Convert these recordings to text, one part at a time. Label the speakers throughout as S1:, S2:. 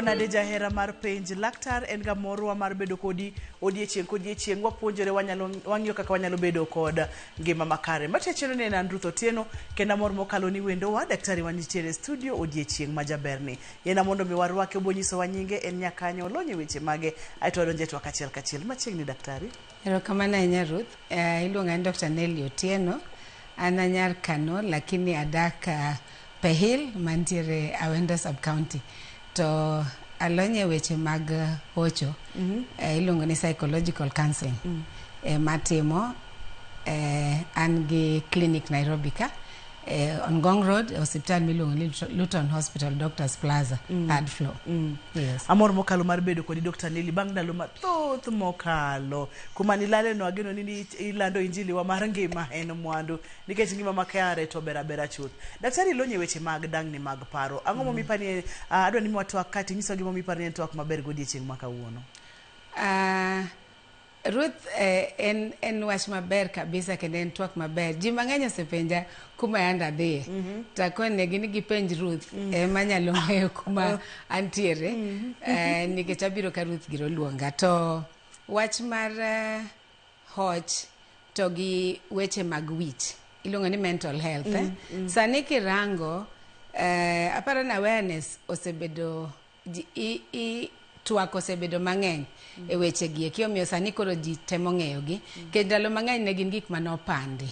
S1: nade jahera mar penj laktar en ga morwa mar bedo kodi odiechieng wapuonjore wang'iyo kaka wanyalo bedo kod ngima makare. Machecheno ne en Ruth Otieno kenda mor mokalo ni wendowa daktari wanitiere studio odiechieng majaberni. Yena mondo mi warwake obonyiso wanyinge en nyakanyo olonye weche mage aito wadonje twak achiel kachiel. Machiegni daktari.
S2: Erokamano ahinya Ruth. Iluonga ni Dr. Nelly Otieno. An anyar Kano lakini adak Pehil mantiere Awendo sub county. To alonye weche mag hocho. Iluongo ni psychological counseling. Matimo an gi clinic Nairobi ka. On Ngong Road, hospital miluongo ni Luton Hospital, Doctors Plaza, third floor. Yes.
S1: Amor mokalo mar bedo kodi Dr. Nelly bang' ndalo mathoth mokalo. Kuma nilale no ageno ni ilando injili wa mar ngima en mwandu. Nikech ngima makare to bera chuth. Daktari lonye weche mag dang'ni mag paro. Ang'o momi pani adwa ni mwatwa kati nyiso gimo mi pani en twak maber godiechieng' ma kawuono.
S2: Ruth, en wach maber kabisa kendo en twak maber. Ji mang'eny osepenja kuma yanda dhiye. Takone gini gipenj Ruth manyalo ng'eyo kuma antiere. Nikech abiro ka Ruth giro luonga. To wach mar hoch to gi weche mag wich. Iluongo ni mental health. Sani kirango, aparo na awareness osebedo twak osebedo mang'eny e weche gi eki omiyo sani koro ji temo ng'eyo gi kendo ndalo mang'eny ne gin gik manopandi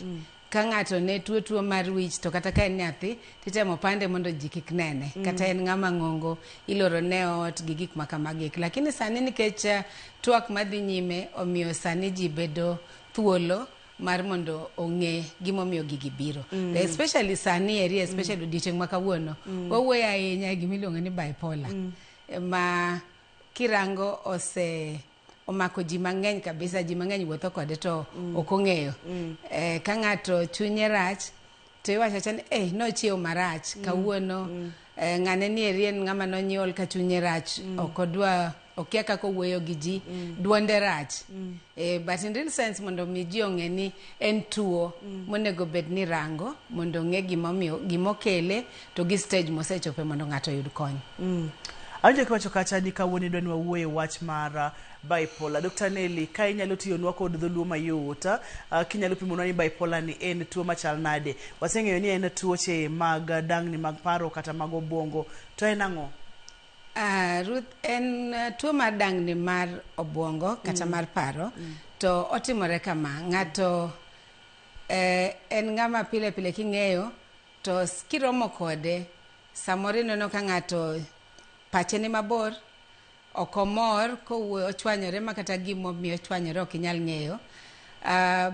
S2: ka ng'ato ne tuo mar wich to kata ka en nyathi titemo pande mondo ji kik nene kata en ng'ama ng'ongo iloro ne ot gi gik makamagi lakini sani nikech twak madhi nyime omiyo sani ji bedo thuolo mar mondo ong'e gimomiyo gigi biro. Especially sani area, especially odiechieng' ma kawuono wawuoyo ahinya gimiluongo ni bipolar ma kirango omako ji mang'eny kabisa, ji mang'eny wuotho kode to ok ong'eyo. Ka ng'ato chunye rach to iwacho cha ni nochiewo marach kawuono, ng'ane ni en ng'ama nonyuol ka chunye rach, okia kaka owuoyo gi ji, duonde rach. But in real sense mondo mi ji ong'e ni en tuo monego bed ni rango mondo ong'e gimokele to gi stage mosechope mondo ng'ato yud kony.
S1: Anje kwa chokacha ni kawoni dwani wawuoye wach mar bipolar. Dr. Nelly, ka inyalo tiyonwa kod dholuo mayot, kinyalo pimonwa ni bipolar ni en tuo machal nade. Waseng'eyo ni en tuoche mag dang'ni mag paro kata mag obwongo. To en ang'o?
S2: Ruth, en tuo mar dang'ni mar obwongo kata mar paro. To otimore kama, ng'ato en ng'ama pile pile king'eyo to kiromo kode samoro ineno ka ng'ato pache ni mabor, okomor, ochwanyore makata gimomiyo ochwanyore ok inyal ng'eyo.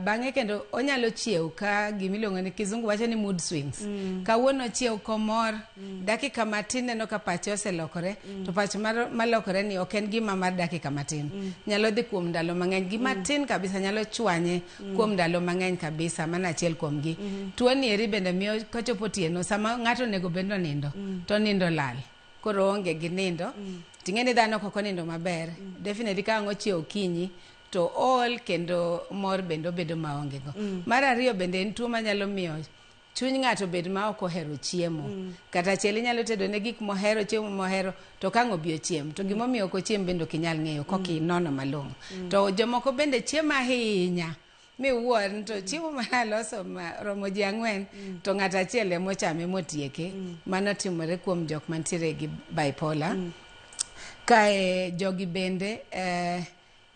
S2: Bang'e kendo onyalo chiew ka gimiluongo ni kizungu wacho ni mood swings. Kawuono chiew komor, dakika matin neno ka pache oselokore, to pache malokore ni ok en gima mar dakika matin. Nyalo dhi kuom ndalo mang'eny, gima tin kabisa nyalo chwanye kuom ndalo mang'eny kabisa, mana achiel kuom gi. Tuo ni eri bende miyo kochopo otieno, sama ng'ato nego bendo nindo, to nindo lal. Koro onge gi nindo, ting'eni dhano koko nindo maber, definitely ka ang'o chiew okinyi, to all kendo mor bendo bedo maonge go. Mar ariyo bende en tuo manyalo miyo chuny ng'ato bed ma ok ohero chiemo. Kata chiel inyalo tedo ne gik mohero, chiemo mohero, to kang'o bio chiem. To gimomiyo ok ochiem bendo kinyal ng'eyo, koki nono malong'o. To jomoko bende chiemo ahinya, miwuor to chiemo manaloso romo ji 4 to ng'ato achiel emochame motieke. Mano timore kuom jok mantiere gi bipolar. Kae jogi bende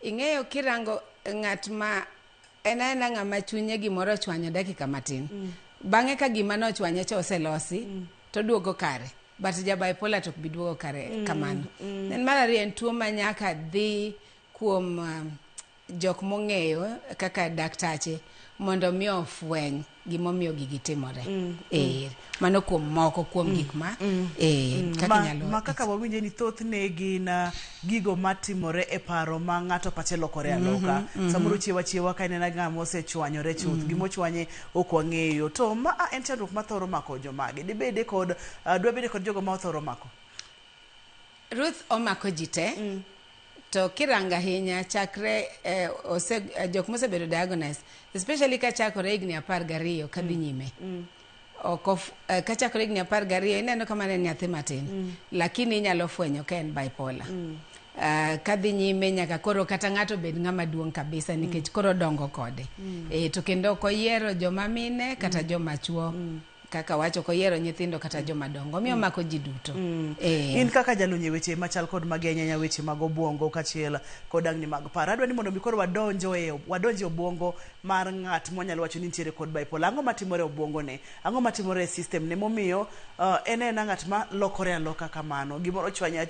S2: ing'eyo kirango ng'at ma en ng'ama chunye gimoro chwanyo dakika matin. Bang'e ka gima nochwanye cha oselosi to duogo kare. But ja bipolar to bi duogo kare kamano. Mar ariyo en tuo manyaka dhi kuom jok mong'eyo kaka daktache mondo mi ofweny gimomiyo gigi timore. Mano kuom moko kuom gik ma kaka nyalo
S1: ma kaka wawinje ni thoth ne gin gigo matimore e paro ma ng'ato pache lokore aloka. Samoro chiewa ka nena ng'ama osechwanyore chuth, gimochwanye ok wang'eyo. To ma en chandruok ma thoro mako jomage. Dibede kod jogo ma othoro mako.
S2: Ruth, omako ji te. To kiranga ahinya chakre jok mosebedo diagnosed, especially ka chakore higni 12 kadhi nyime. kachakore higni 12 ineno kama ne nyathi matin lakini inyalo fwenyo ka en bipolar. Kadhi nyime nyaka koro kata ng'ato bed ng'ama duong' kabisa nikech koro dongo kode. To kendo koyiero joma mine kata joma chuo kaka wacho koyiero nyithindo kata joma dongo miyo mako ji duto.
S1: In kaka jalonye weche machal kod magenya weche mag obwongo kachiel kod ang'ni mag paro, adwa ni mondo mi koro wadonje obwongo mar ng'at monyalo wacho ni nitiere kod bipolar. Ang'o matimore obwongo ne? Ang'o matimore e system ne momiyo en ng'at ma lokore aloka kamano, gimoro chwanya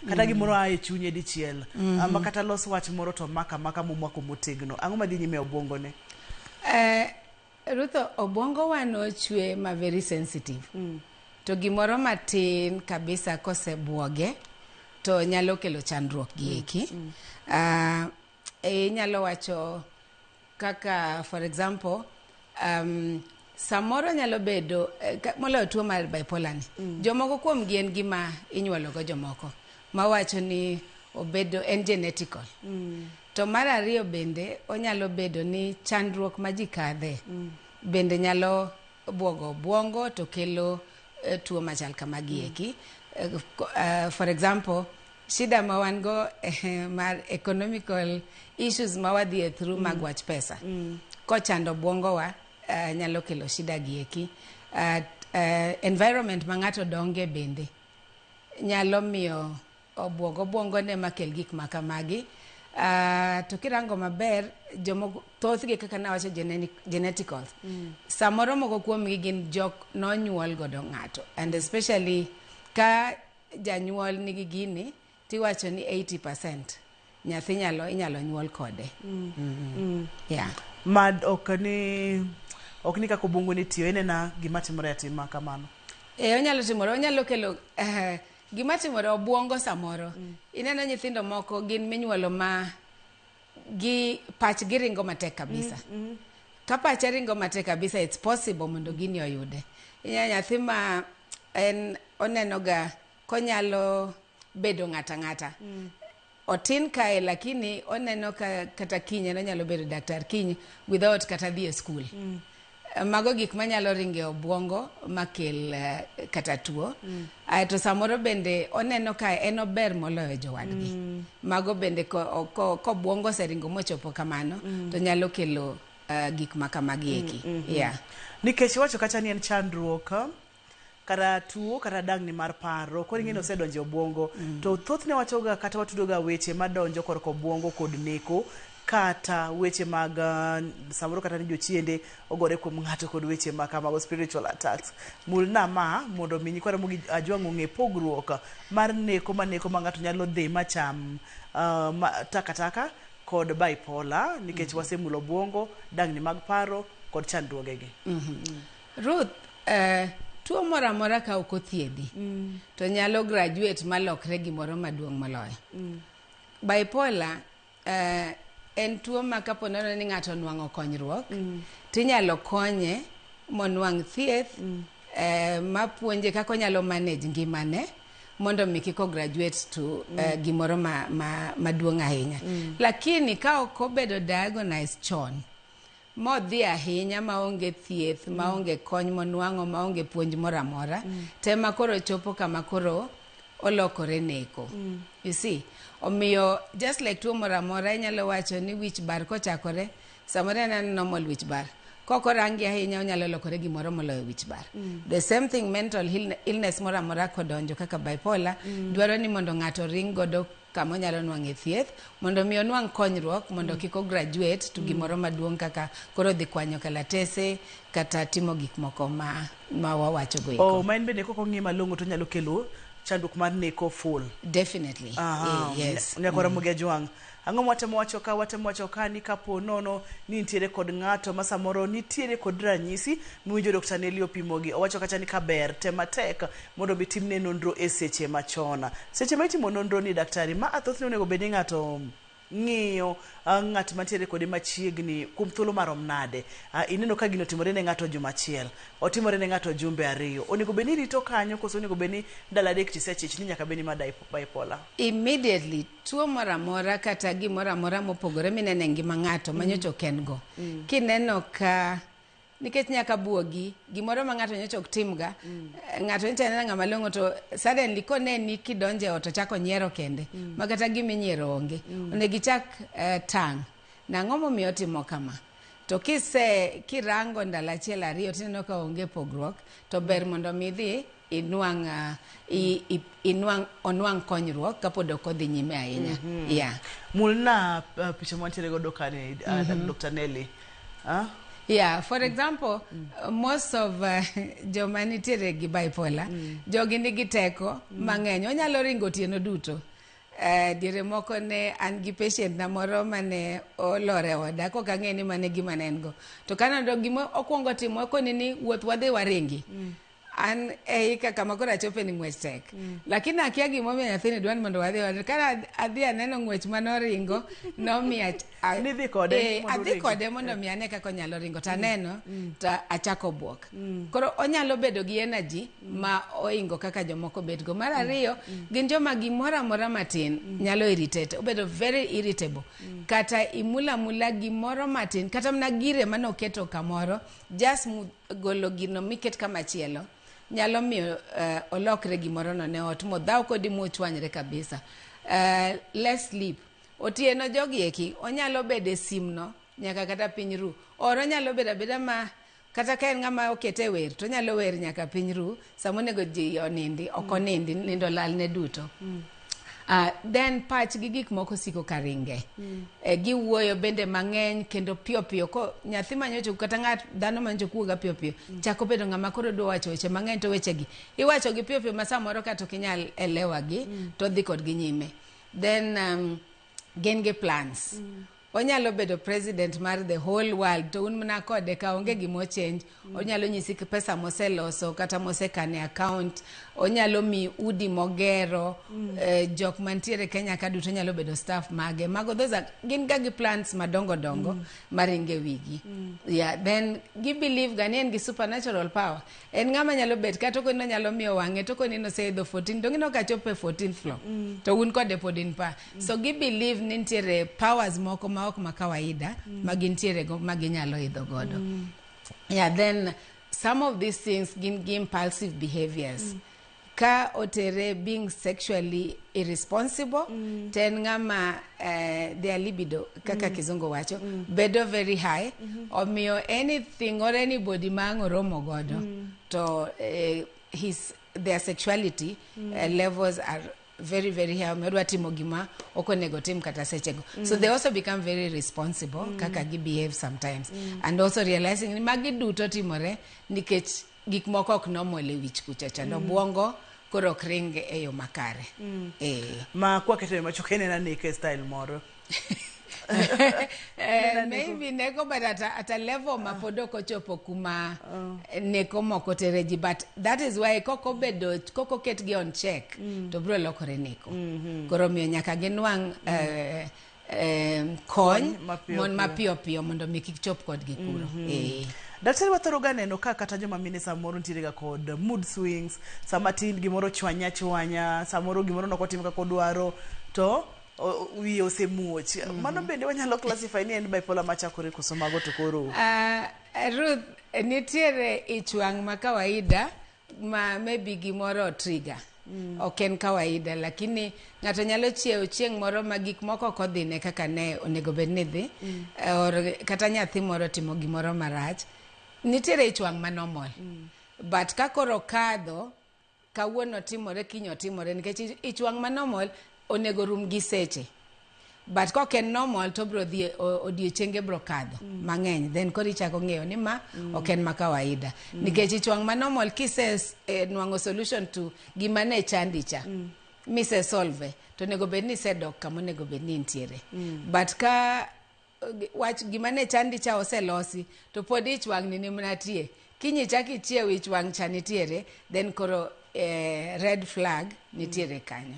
S1: kata gimoro ae chunye dichiel ama kata los wach moro to maka momako motegno. Ang'o madhi nyime obwongo ne?
S2: Ruth, obwongo wa nochwe ma very sensitive. To gimoro matin kabisa kosebwoge to nyalo kelo chandruok gieki. Nyalo wacho kaka for example samoro nyalo bedo moloyo tuo mar bipolar ni. Jomoko kuom gien gima inyuolo go jomoko mawacho ni obedo en genetical. To mar ariyo bende onyalo bedo ni chandruok ma ji kadhe bende nyalo bwogo obwongo to kelo tuo machal kama gieki. For example, shida ma wan go mar economical issues ma wadhi through mag wach pesa. Kochando obwongo wa nyalo kelo shida gieki. Environment ma ng'ato donge bende nyalo miyo obwongo ne makel gik makamagi. To kirango maber jomoko thothgi kaka nawacho genetical. Samoro moko kuomgi gin jok nonyuol godo ng'ato, and especially ka janyuol nigi gini tiwacho ni 80% nyathi inyalo nyuol kode. Yeah.
S1: Mad ok ni kaka obwongo ni tiyo, enena gima timore atima kamano.
S2: Onyalo timore, onyalo kelo gima timore obwongo samoro. Ineno nyithindo moko gin minyuolo ma pachgi ringo matek kabisa. Ka pache ringo matek kabisa, it's possible mondo gini oyude. Nyathi ma oneno ga konyalo bedo ng'ata. Otin kae lakini oneno kata kinye onyalo bedo daktar kinyi without kata dhi e school. Mago gik manyalo ringe obwongo makel kata tuo. To samoro bende oneno ka en ober moloyo jowadgi. Mago bende ko obwongo seringo mochopo kamano to nyalo kelo gik makamagi eki. Yeah.
S1: Nikech wacho kata ni en chandruok kata tuo kata dang'ni mar paro koro ing'eni osedonjo obwongo to thothne wachoga kata watudoga weche madonjo korko obwongo kod neko kata weche mag samoro kata ni jochiende ogore kuom ng'ato kod weche makamago spiritual attacks. Mulna mondo mi nyikwara mugi ajwang'o ng'e pogruok mar neko ma ng'ato nyalo dhi macham takataka kod bipolar nikech wasemulo obwongo, dang'ni mag paro kod chandruogegi.
S2: Ruth, tuo moro amora ka ok othiedhi to nyalo graduate malokre gimoro maduong' moloyo. Bipolar en tuo ma kapo nono ni ng'ato nwang'o konyruok tinyalo konye monwang' thieth mapuonje kaka onyalo manage ngimane mondo mi kik graduate to gimoro maduong' ahinya. Lakini ka ok obedo diagnosed chon modhi ahinya maonge thieth, maonge kony monwang'o, maonge puonj moro amora, tema koro chopo kama koro olokore neko. You see? Omiyo just like tuo moro amora inyalo wacho ni wich bar kochakore, samoro en normal wich bar. Koko rangi ahinya onyalo lokore gimoro moloyo wich bar. The same thing mental illness moro amora kodonjo kaka bipolar, dwaro ni mondo ng'ato ring godo kama onyalo nwang'e thieth mondo mi onwang' konyruok mondo kik graduate to gimoro maduong' kaka koro dhi kwanyo kalatese kata timo gik moko ma wawacho go eko.
S1: Ma en bende koko ng'i malong'o to nyalo kelo chandruok mar neko full.
S2: Definitely. Yes.
S1: Nyakora muge jwang'. Ang'o watemo wacho ka ni kapo nono ni nitiere kod ng'ato ma samoro nitiere kod ranyisi miwinjo Dr. Nelly opimogi, owacho kata ni kaber tema tek mondo bitimne nonro e seche machona. Seche ma itimo nonro ni daktari ma athothne onego bed ni ng'ato ng'iyo ng'at mantiere kode machiegni kuom thuolo marom nade. Ineno ka gino timore ne ng'ato juma achiel, otimore ne ng'ato jumbe 2, onego bed ni rito kanyo koso onego bed ni ndalo 3 tisechich ni nyaka bed ni ma bipolar?
S2: Immediately tuo moro amora kata gimoro amora mopogore minene ngima ng'ato manyocho ken go. Kineno ka nikech nyaka buogi gimoro ma ng'ato nyocha ok timga ng'ato nyocha nena ng'ama long'o to suddenly koneni kidonje ot to chako nyiero kende ma kata giminyiero onge onego ichak tang' nang'o momiyo timo kama to kirango ndalo achiel ariyo tineno ka onge pogruok to ber mondo mi dhi onwang' konyruok kapod ok odhi nyime ahinya.
S1: Mulna picha mantiere godo kane Dr. Nelly.
S2: Yeah, for example, most of joma nitiere gi bipolar, jogi nigi teko mang'eny, onyalo ringo tieno duto. Diere moko ne an gi patient na moro mane olore oda kok ang'e ni mane gima ne en go. To kanando gima okwongo timo koni ni wuoth wadhi waringi. An kaka makoro achope ni ng'wech tek. Lakini akia gimomiyo nyathini dwani mondo wadhi wadhi. Kana adhi aneno ng'wech manoringo, nomiya adhi kode mondo mi ane kaka onyalo ringo. Taneno, ta achako buok. Koro onyalo bedo gi energy ma oingo kaka jomoko bedgo. Mar ariyo, gin joma gimoro amora matin nyalo irritate. Obedo very irritable. Kata imula gimoro matin. Kata mna gire manoketo kamoro. Just golo gino miket kamachielo. Nyalo miyo olokre gimoro no ne ot modhaw kodi mochwanyre kabisa. Less sleep. Otieno jogi eki onyalo bede simno nyaka kata piny ru. Oro nyalo beda ma kata ka en ng'ama okete wer to nyalo wer nyaka piny ru samonego ji onindi okonindi nindo lal ne duto. Then patch gi gik moko siko karinge. Giwuoyo bende mang'eny kendo piyo ko nyathi manyocho kata ng'at dhano manyocho kuoga piyo chako bedo ng'ama koro do wacho weche mang'eny to weche gi iwacho gi piyo ma samoro kata ok inyal elewa gi to dhi kod gi nyime. Then gen ge plans. Onyalo bedo president mar the whole world to un mna kode ka onge gimo change. Onyalo nyisi pesa moseloso kata mosekane account. Onyalo mi udi mogero. Jok mantiere Kenya ka duto nyalo bedo staff mage. Mago those are gin gi plans madongo maringe wigi. Yeah, then gi believe ganien gi supernatural power. En ng'ama nyalo bet kata ko nyalo miyo wang'e to ko nino say the 14 to ngino ka chope 14th floor. To un kode podin pa. So gi believe nintiere powers moko ma ok makawaida magintiere go maginyalo idho godo. Yeah, then some of these things give impulsive behaviors. Ka otere being sexually irresponsible, ten ngama their libido, kaka kizungu wacho, bedo very high, omiyo anything or anybody mangoromo godo, to their sexuality levels are very, very high. Medwa timo gima okonego tim kata sechego. So they also become very responsible, kaka gi behave sometimes. And also realizing ni magi duto timore nikech gik moko ok normal e wich kuchacha. No buongo koro kringe e yo makare.
S1: Ma kwa kete machokene na nike style moro.
S2: Maybe neko but at a level mapodoko chopo kuma neko moko tereji, but that is why koko ket gi on check to bro lokore neko. Koro miyo nyaka ginwang kony mon mapiyo mondo mi kik chop kod gi kuro.
S1: Daktari wathoro ga neno ka kata joma mine samoro ntiere ga kod mood swings, sama tin gimoro chwanya, samoro gimoro nokotim kako dwaro to wiye osemuoch. Mano bende wanyalo classify ni en bipolar machakore koso mago to koro.
S2: Ruth, nitiere ichwang' ma kawaida ma maybe gimoro trigger. Ok en kawaida, lakini ng'ato nyalo chiew chieng' moro ma gik moko kodhine kaka ne onego bed ni dhi, or kata nyathi moro timo gimoro marach. Nitiere ichwang' ma normal. But kakoro kadho, kawuono timore, kinyo timore, nikech ichwang' ma normal onego rum gi seche. But kok en normal to bro dhi odiochienge bro kadho mang'eny, then koro ichako ng'eyo ni ma ok en ma kawaida. Nikech ichwang' ma normal kise nwang'o solution to gima ne chandi cha, mise solve, to nego bed ni sedok kama nego bed ni ntiere. But ka wach gima ne chandi cha oselosi, to pod ichwang' ni mnatie, kinyi chaki chiew ichwang' cha nitiere, then koro red flag nitiere kanyo.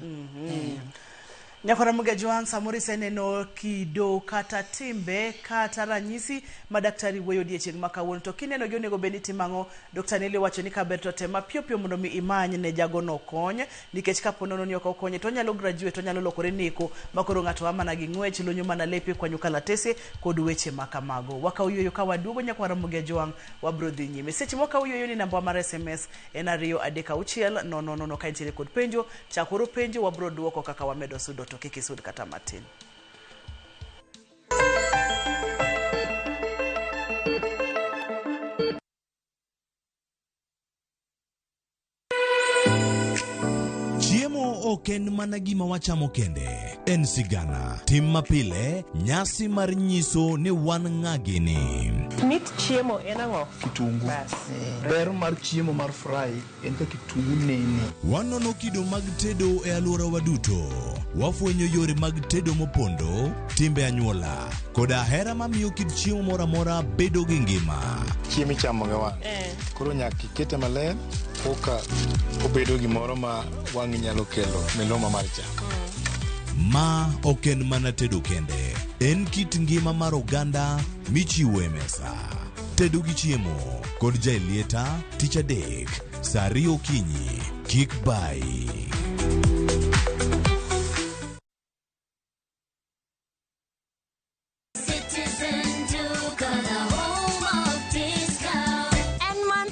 S1: Nyakora Muge Joan samuri seneno kido kata timbe kata ranyisi madaktari wuoyo odiechieng' ma kawuono to kineno gi onego bed ni timango. Dr. Nelly wacho ni kaber to tema piyo piyo mondo mi imany ne jago no kony nikech kapo nono ni ok okonye to nyalo graduate to nyalo lokore neko makoro ng'ato amana gi ng'wech lonyo mana lepe kwanyo kalatese kod weche makamago. Wakaw yueyo ka waduogo Nyakora Muge Joan wabro dhi nyime. Seche wakaw yueyo ni namba mar SMS en 236 ka intiere kod penjo chakoro penjo wabro duoko kaka wamedo sudo to kiki sud kata matin.
S3: Chiemo ok en mana gima wachamo kende, en sigana. Tim mapile, nyasi mar nyiso ni wan ng'agini.
S4: Mit chiemo en ang'o?
S5: Kitungu. Ber mar chiemo mar fry en ka kitungu nene.
S3: Wanono kido mag tedo e alworawa duto. Wafwenyo yore mag tedo mopondo, timbe anyuola, koda hera mamiyo kit chiemo moro amora bedo gi ngima.
S5: Chiemo ichamo ga wang'. Koro nyaka ikete maler koka obedo gimoro ma wang' nyalo kelo miloma mar chamo.
S3: Ma ok en mana tedo kende, en kit ngima mar oganda michiwo e mesa. Tedo gi chiemo kod jailieta tich adek saa 2 okinyi. Kik bai.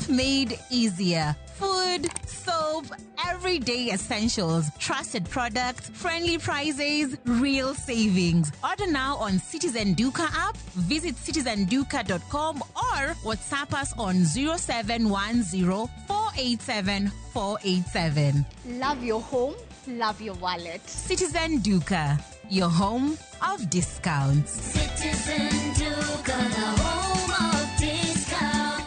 S6: Made easier. Food, soap, everyday essentials, trusted products, friendly prices, real savings. Order now on Citizen Duka app, visit citizenduka.com or WhatsApp us on 0710 487 487.
S7: Love your home, love your wallet.
S6: Citizen Duka, your home of discounts.
S8: Citizen Duka, the home of discounts.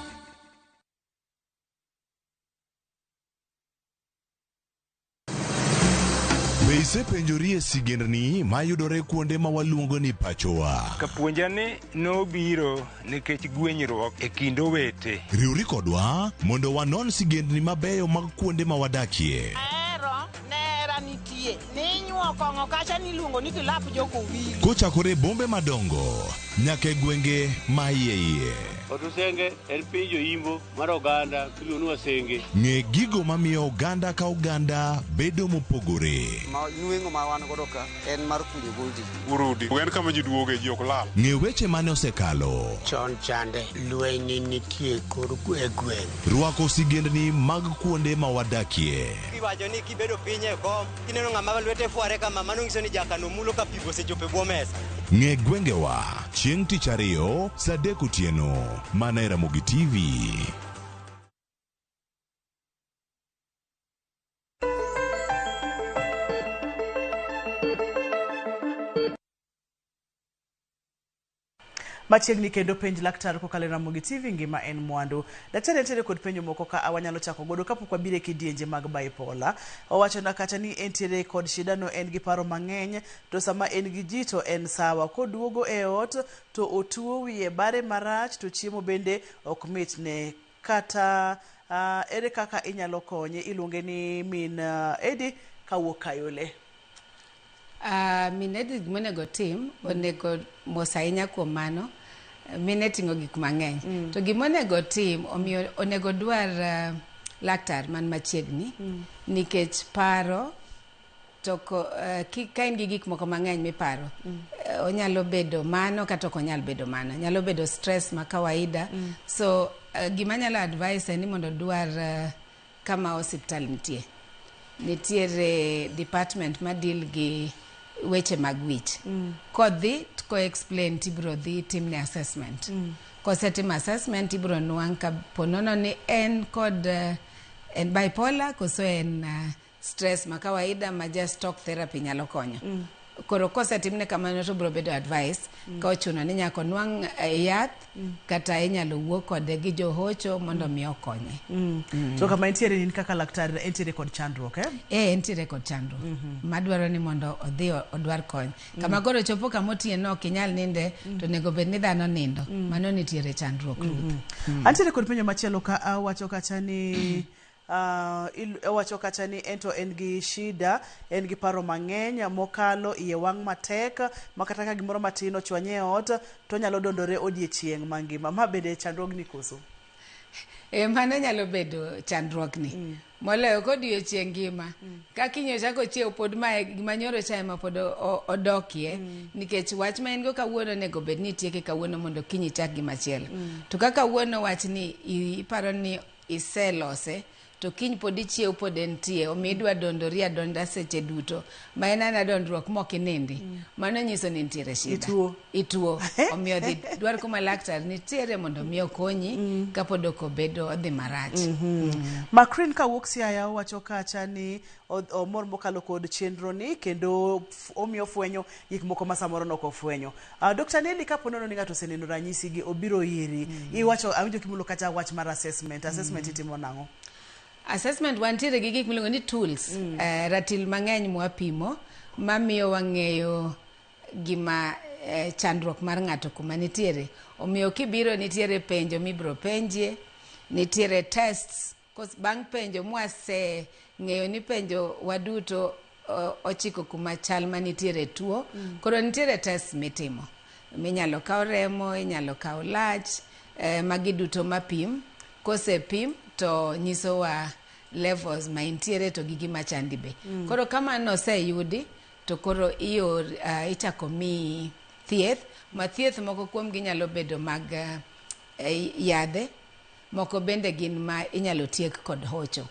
S3: Beise penjorie sigendni mayudore kuonde ma waluongo ni pachowa.
S9: Kapuonjani nobiro nikech gwenyruok e kind owete.
S3: Riwri kodwa mondo wanon sigendni mabeyo mag kuonde ma wadakie.
S4: Nitie ninyuo kong'o kacha niluongo ni kilap joko wili.
S3: Kochakore bombe madongo nyaka e gwenge ma iye.
S10: Otusenge en piny joimbo mar oganda miluongo ni Wasenge.
S3: Ng'e gigo mamiyo oganda ka oganda bedo mopogore.
S11: Nweng'o ma wan godo ka en mar kunyo goldi.
S9: Urudi en kama ji duoge ji ok lal.
S3: Ng'e weche mane osekalo.
S12: Chon chande lweny nitie kod e gweng'.
S3: Rwako sigendni mag kuonde ma wadakie.
S11: Kiwacho ni kibedo piny e kom kineno ng'ama lwete fuare kama mano nyiso ni jakano mulo ka pigo sechope bwo mesa.
S3: Ng'e gwengewa chieng' tich ariyo saa 3 otieno mana e Ramogi TV.
S1: Machiegni kendo penj laktar kokalo Ramogi TV ngima en mwandu. Daktari entiere kod penjo moko ka awanyalo chako godo kapok wabire kidienje mag bipolar. Owacho na kacha ni entiere kod shida no en gi paro mang'eny to sama en gi ji to en sawa. Koduogo e ot to otuo wiye bare marach to chiemo bende ok mitne kata ere kaka inyalo konye. Iluonge ni min Edi kawuok Kayole.
S2: Min Edi monego tim onego mos ahinya kuom mano. Mine ting'o gik mang'eny. To gimonego tim onego dwar laktar man machiegni nikech paro to ka in gi gik moko mang'eny miparo onyalo bedo mano kata ok onyal bedo mano. Nyalo bedo stress ma kawaida. So gima nyalo advice ni mondo dwar kama hospital nitie. Nitiere department ma deal gi weche mag wich. Kodhi ko explain tibro dhi timne assessment. Kosetim assessment tibro nuang' ka ponono ni en kod en bipolar koso en stress ma kawaida ma just talk therapy nyalo konyo. Koro kosetimne kamano to bro bedo advice ka ochuno ni nyako nuang' yath kata inyalo wuo kode gi johocho mondo mi okonye.
S1: So kama entiere ni kaka laktar entiere kod chandruok
S2: entiere kod chandruok. Madwaro ni mondo odhi odwar kony. Kama koro chopo kama otieno ok inyal ninde to nego bed ni dhano nindo. Mano nitiere chandruok.
S1: Antiere kod penjo machielo ka awacho kacha ni wacho kacha ni ento en gi shida, en gi paro mang'eny mokalo iye wang' matek makata ka gimoro matin ochwanye e ot to nyalo dondore odiechieng' mangima. Ma bende chandruogni koso?
S2: Mano nyalo bedo chandruokni. Moloyo kodiechieng' ngima. Ka kiny ochako chiew pod mae gima nyoro cha ema pod odokie nikech wach ma en go kawuono nego bed ni itieke kawuono mondo kiny ichak gimachielo. To ka kawuono wach ni iparo ni iselose to kiny pod ichiew pod entie omiyo idwa dondori adonda seche duto ma en ana dondruok mok inindi. Mano nyiso ni nitiere shida. Ituo. Omiyo dhi dwar kuma laktar nitiere mondo miyo konyi kapod ok obedo odhi marach.
S1: Makrin kawuok Siaya wacho kacha ni omor mokalo kod chenro ni kendo omiyo fwenyo gik moko ma samoro nok ofwenyo. Dr. Nelly kapo nono ni ng'ato oseneno ranyisi gi obiro iri. Iwacho awinjo kimulo kacha wach mar assessment. Assessment itimo nang'o?
S2: Assessment wantiere gi gik miluongo ni tools, ratil mang'eny mwapimo mamiyo wang'eyo gima chandruok mar ng'ato kuma nitiere. Omiyo kibiro nitiere penjo mibro penje, nitiere tests, bang' penjo mwase ng'eyo ni penjo waduto ochiko kuma chal manitiere tuo. Koro nitiere tests mitimo. Minyalo kaw remo, inyalo kaw lach, magi duto mapim. Kosepim to nyisowa levels ma intiere to gigi machandi be. Koro kama no oseyudi to koro ichako mi thieth. Ma thieth moko kuom ginyalo bedo mag yadhe. Moko bende gin ma inyalo tiek kod hocho.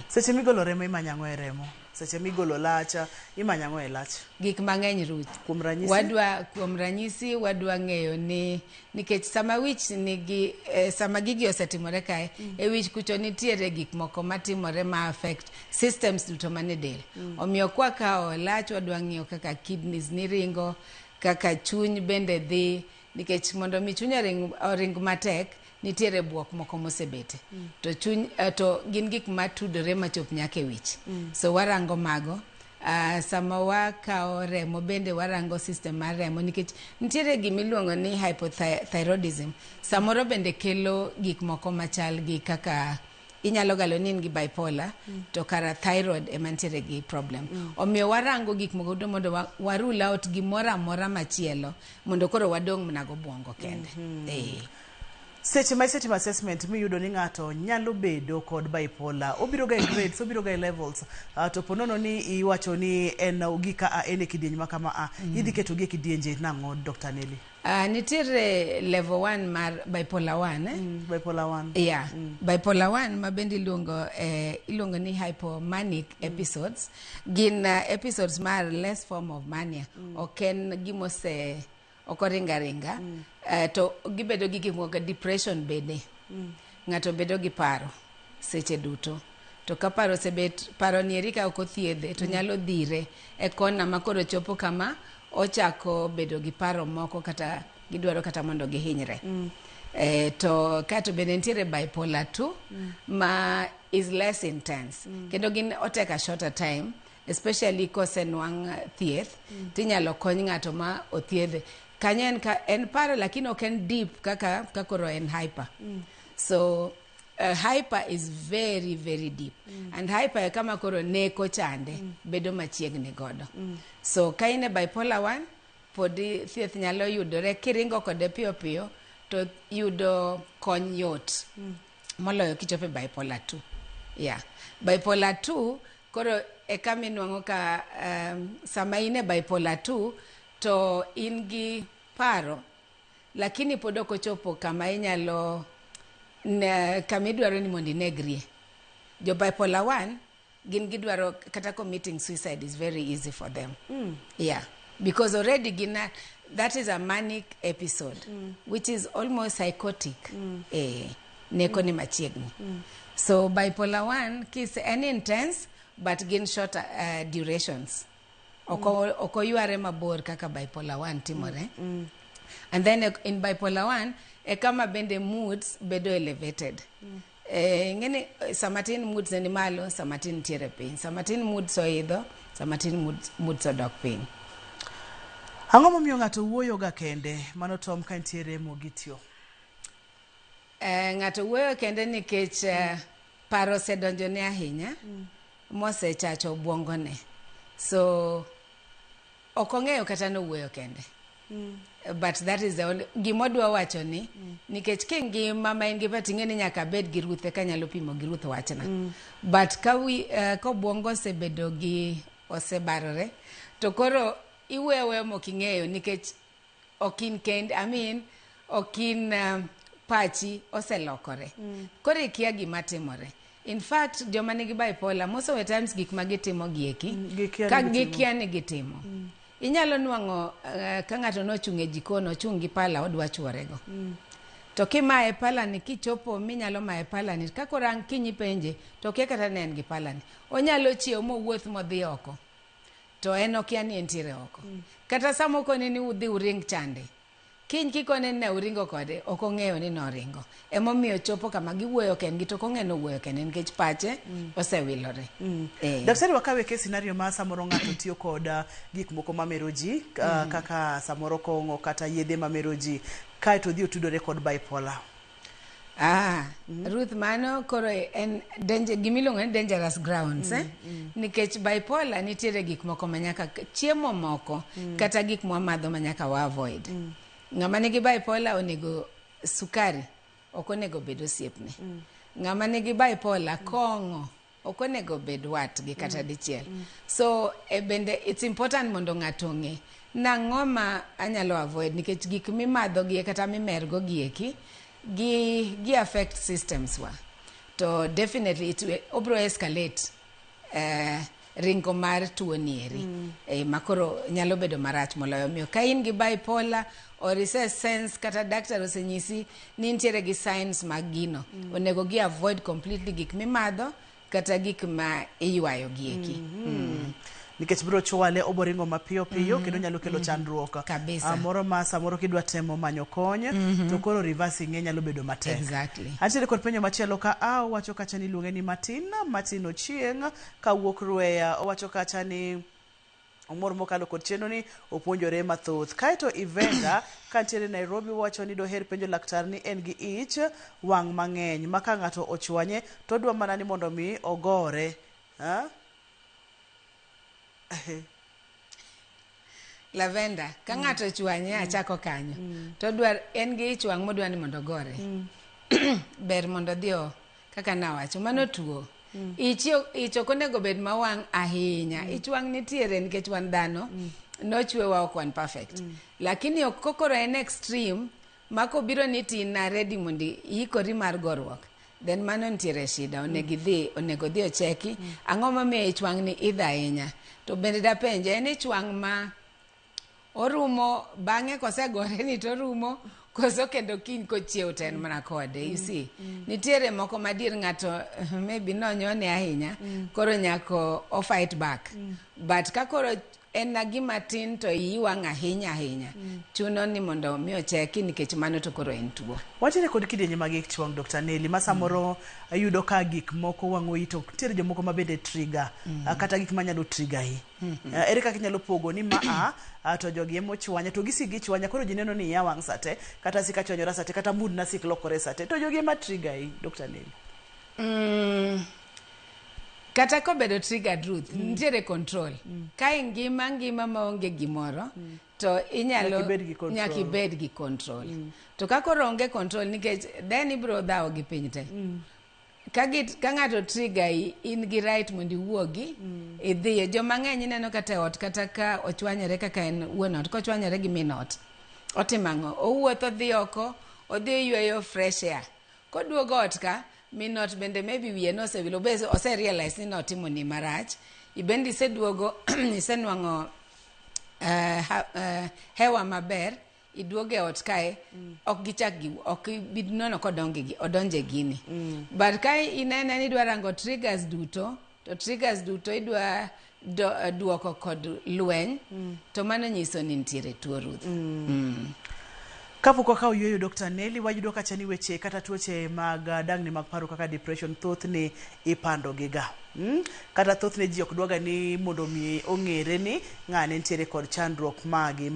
S1: Seche migolo remo imanyang'o e remo. Seche migolo lacha imanyang'o e lach.
S2: Gik mang'eny Ruth.
S1: Kuom ranyisi?
S2: Kuom ranyisi wadwa ng'eyo ni nikech sama wich nigi sama gigi osetimore kae e wich kucho nitiere gik moko matimore ma affect systems duto mane del. Omiyo kwa kao lach wadwa ng'eyo kaka kidneys ni ringo, kaka chuny bende dhi nikech mondo mi chuny oring matek nitiere buok moko mosebete. To chuny to gin gik matudore machop nyaka e wich. So warango mago. Sama wakao remo bende warango system mar remo nikech nitiere gimiluongo ni hypothyroidism. Samoro bende kelo gik moko machal gi kaka inyalo galo ni gi bipolar to kara thyroid ema nitiere gi problem. Omiyo warango gik moko do mondo warule out gimoro amora machielo mondo koro wadong' mna go buongo kende.
S1: Seche ma isetimo assessment miyudo ni ng'ato nyalo bedo kod bipolar, obiro ga grades, obiro ga levels, to ponono ni iwacho ni en ogika en e kidieny ma kama idhi keto gi kidienje nang'o Dr. Nelly?
S2: Nitiere level 1 mar bipolar 1.
S1: Bipolar 1.
S2: Yeah. Bipolar 1 ma bende ilongo ni hypomanic episodes. Gin episodes mar less form of mania. Oken gimose okoringa. To gibedo gi gimoko depression bende. Ng'ato bedo gi paro seche duto. To ka paro sebet paro nieri ka ok othiedhe to nyalo dhire e kona makoro chopo kama ochako bedo gi paro moko kata gidwaro kata mondo gihinyre. To kato bende nitiere bipolar 2 ma is less intense. Kendo gin otake a shorter time, especially kosenwang' thieth, tinyalo kony ng'ato ma othiedhe. Kanyo en paro lakini ok en deep kaka koro en hyper. So hyper is very very deep. And hyper kama koro neko chande bedo machiegni godo. So ka ine bipolar 1 podi thieth nyalo yudore kiringo kode piyo piyo to yudo kony yot. Moloyo kichope bipolar 2. Yeah. Bipolar 2 koro kama inwang'o ka sama ine bipolar 2 to in gi paro lakini pod ok ochopo kama inyalo kama idwaro ni mondo inegrie. Jo bipolar 1 gin gidwaro kata committing suicide is very easy for them. Yeah, because already that is a manic episode which is almost psychotic. Neko ni machiegni. So bipolar 1 is any intense but gin short durations. Oko yuare mabor kaka bipolar 1 timore. And then in bipolar 1 kama bende moods bedo elevated. Ngene samatin moods ni malo, samatin tiere piny, samatin moods oidho, samatin moods odok piny.
S1: Ang'o momiyo ng'ato wuoyo ga kende mano tom ka nitiere mogitio?
S2: Ng'ato wuoyo kende nikech paro osedonjone ahinya mosechacho obwongone. So ok ong'eyo kata nowuoyo kende. But that is the only gimodwa wacho ni nikech kingima ma in gi pating'e ni nyaka bed gi Ruth ka nyalo pimo gi Ruth wachna. But ka obwongo osebedo gi osebarore to koro iwewe moking'eyo nikech okin kend okin pachi oselokore. Koro ikia gima timore. In fact joma nigi bipolar most of the times gik ma gitimo gieki ka gikia ni gitimo. Inyalo nwang'o ka ng'ato nochung' e jikon ochung' gi pala odwa chworego. To kimaye pala ni kichopo minyalo maye pala ni ka korang kinyi penje to kia kata ne en gi pala ni. Onyalo chiew mowuoth modhi oko. To en okia ni entiere oko. Kata samoko ni udhi uring chande. Kiny kikone ne uringo kode ok ong'eyo ni noringo. Emomiyo chopo kama giwuoyo kendgi to kong'e no wuoyo kende nikech pache osewilore.
S1: Daktari wakawe ke scenario ma samoro ng'ato tiyo koda gik moko mamero ji kaka samoro kong'o kata yedhe mamero ji kae to dhi otudore kod bipolar.
S2: Ruth mano koro en gimiluongo ni dangerous grounds nikech bipolar nitiere gik moko manyaka chiemo moko kata gik mwamadho manyaka wa avoid. Ng'ama nigi bipolar onego sukari ok onego bed osiepne. Ng'ama nigi bipolar kong'o ok onego bed watgi kata dichiel. So bende it's important mondo ng'ato ong'e nang'o ma anyalo avoid nikech gik mimadho gi kata mimergo gieki gi affect systems wa. To definitely it will obro escalate ringo mar tuo nieri. Makoro nyalo bedo marach moloyo miyo ka in gi bipolar or ise sense kata doctor osenyisi ni nitiere gi signs mag gino onego gi avoid completely gik mimadho kata gik ma iywayo gieki.
S1: Nikech biro chwale oboringo mapiyo piyo kendo nyalo kelo chandruok. Moro ma samoro kidwa temo manyo kony to koro reversing nyalo bedo matek.
S2: Exactly.
S1: Antiere kod penjo machielo ka wacho kacha ni luonge ni Martin Ochieng ka wuok Rueya owacho kacha ni omor mokalo kod cheno ni opuonjore mathoth. Kaito Ivenda kantiere Nairobi wacho ni doher penjo laktar ni en gi ich wang' mang'eny maka ng'ato ochwanye to dwa mana ni mondo mi ogore.
S2: Lavenda ka ng'ato chwanye achako kanyo to dwar en gi ich wang' modwa ni mondo gore. Ber mondo dio kaka nawacho mano tuo. Ich ok onego bed mawang' ahinya. Ich wang' nitiere nikech wan dhano nochwewa ok wan perfect. Lakini ok kokoro en extreme mako biro ni tina ready mondi ikori mar gorwok. Then mano nitiere shida onego dhi ocheki ang'o mamiyo ich wang' ni idha ahinya. To bende da penje en ich wang' ma orumo bang'e kosegore ni to rumo koso kendo kiny kochiew ten mana kode. You see nitiere moko madier ng'ato maybe nonyone ahinya koro nyako o fight back but ka koro en na gima tin to iwang' ahinya chuno ni mondo mi ocheki nikech mano to koro en tuo.
S1: Wachire kod kidienje mag ich wang' Dr. Nelly ma samoro ayudo ka gik moko wang'o ito nitiere jomoko mabende trigger kata gik manyalo trigger hi. Ere kaka inyalo pogo ni to jogi emo chwanya to gisigi chwanya koro ji neno ni ya wang' sate kata sika chonyora sate kata mood na sik lokore sate to jogi ema trigger hi Dr. Nelly.
S2: Kata kobedo triggered Ruth nitiere control. Ka ngima maonge gimoro to inyalo nyaki bed gi control. To ka koro onge control nikech then ibro dhawo gi piny te. Ka ng'ato trigger in gi right mondo iwuogi idhi joma ng'eny neno kata ot kata ka ochwanyore kaka en wuon ot kochwanyore gi min ot otimang'o owuotho dhi oko odhi yweyo fresh air koduogo ot ka min ot bende maybe wiye no osewilo bese ose realize ni notimo ni marach ibendi seduogo isenwang'o hewa maber iduoge ot kae ok gichak gi ok bidnono odonje gini but kai inene ni dwa rango triggers duto to triggers duto idwa duoko kod lweny to mano nyiso ni nitiere tuo Ruth.
S1: Kapok ka oyueyo Dr. Nelly wayudo kacha ni weche kata tuoche mag dangni mag paro kaka depression thothne ipando giga. Kata thothne ji ok dwaga ni mondo mi ong'ere ni ng'ane nitiere kod chandruok magi.